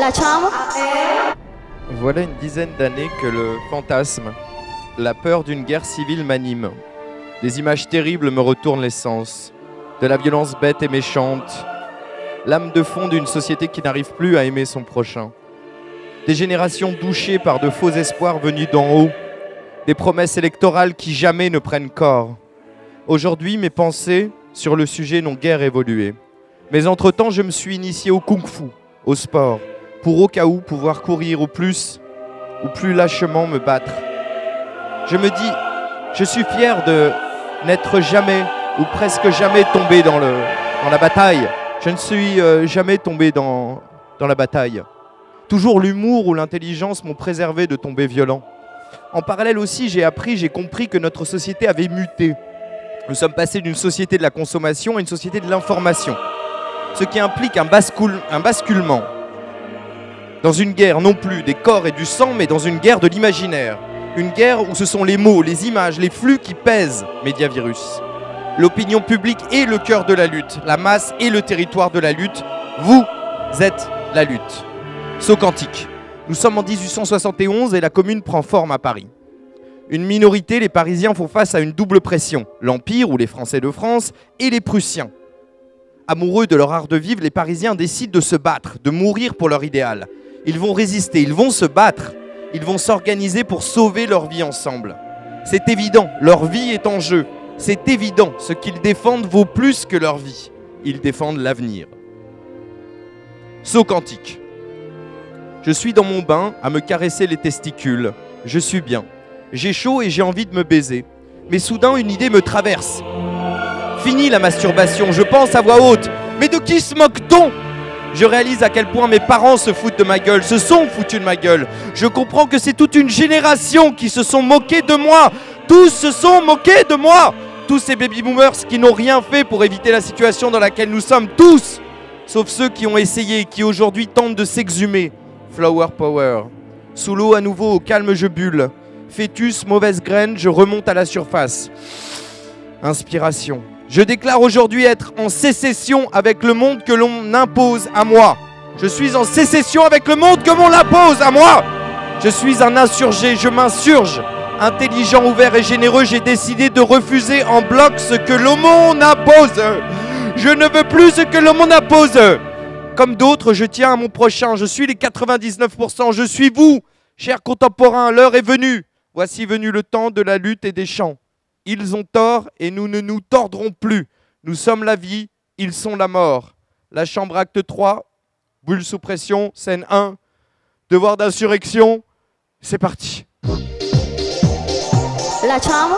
Facciamo. Voilà une dizaine d'années que le fantasme, la peur d'une guerre civile m'anime. Des images terribles me retournent les sens, de la violence bête et méchante, l'âme de fond d'une société qui n'arrive plus à aimer son prochain. Des générations douchées par de faux espoirs venus d'en haut, des promesses électorales qui jamais ne prennent corps. Aujourd'hui, mes pensées sur le sujet n'ont guère évolué. Mais entre-temps, je me suis initié au kung-fu, au sport, pour au cas où pouvoir courir ou plus lâchement me battre. Je me dis, je suis fier de n'être jamais ou presque jamais tombé dans la bataille. Je ne suis jamais tombé dans la bataille. Toujours l'humour ou l'intelligence m'ont préservé de tomber violent. En parallèle aussi, j'ai compris que notre société avait muté. Nous sommes passés d'une société de la consommation à une société de l'information. Ce qui implique un basculement. Dans une guerre non plus des corps et du sang, mais dans une guerre de l'imaginaire. Une guerre où ce sont les mots, les images, les flux qui pèsent, Mediavirus. L'opinion publique est le cœur de la lutte, la masse est le territoire de la lutte. Vous êtes la lutte. Saut quantique. Nous sommes en 1871 et la commune prend forme à Paris. Une minorité, les Parisiens, font face à une double pression. L'Empire, ou les Français de France, et les Prussiens. Amoureux de leur art de vivre, les Parisiens décident de se battre, de mourir pour leur idéal. Ils vont résister, ils vont se battre. Ils vont s'organiser pour sauver leur vie ensemble. C'est évident, leur vie est en jeu. C'est évident, ce qu'ils défendent vaut plus que leur vie. Ils défendent l'avenir. Saut quantique. Je suis dans mon bain à me caresser les testicules. Je suis bien. J'ai chaud et j'ai envie de me baiser. Mais soudain, une idée me traverse. Fini la masturbation, je pense à voix haute. Mais de qui se moque-t-on ? Je réalise à quel point mes parents se foutent de ma gueule, se sont foutus de ma gueule. Je comprends que c'est toute une génération qui se sont moqués de moi. Tous se sont moqués de moi. Tous ces baby-boomers qui n'ont rien fait pour éviter la situation dans laquelle nous sommes. Tous. Sauf ceux qui ont essayé, qui aujourd'hui tentent de s'exhumer. Flower power. Sous l'eau à nouveau, au calme je bulle. Fœtus, mauvaise graine, je remonte à la surface. Inspiration. Je déclare aujourd'hui être en sécession avec le monde que l'on impose à moi. Je suis en sécession avec le monde que l'on impose à moi. Je suis un insurgé, je m'insurge. Intelligent, ouvert et généreux, j'ai décidé de refuser en bloc ce que le monde impose. Je ne veux plus ce que le monde impose. Comme d'autres, je tiens à mon prochain. Je suis les 99%. Je suis vous, chers contemporains. L'heure est venue. Voici venu le temps de la lutte et des chants. Ils ont tort et nous ne nous tordrons plus. Nous sommes la vie, ils sont la mort. La chambre acte 3, bulle sous pression, scène 1. Devoir d'insurrection, c'est parti. Facciamo.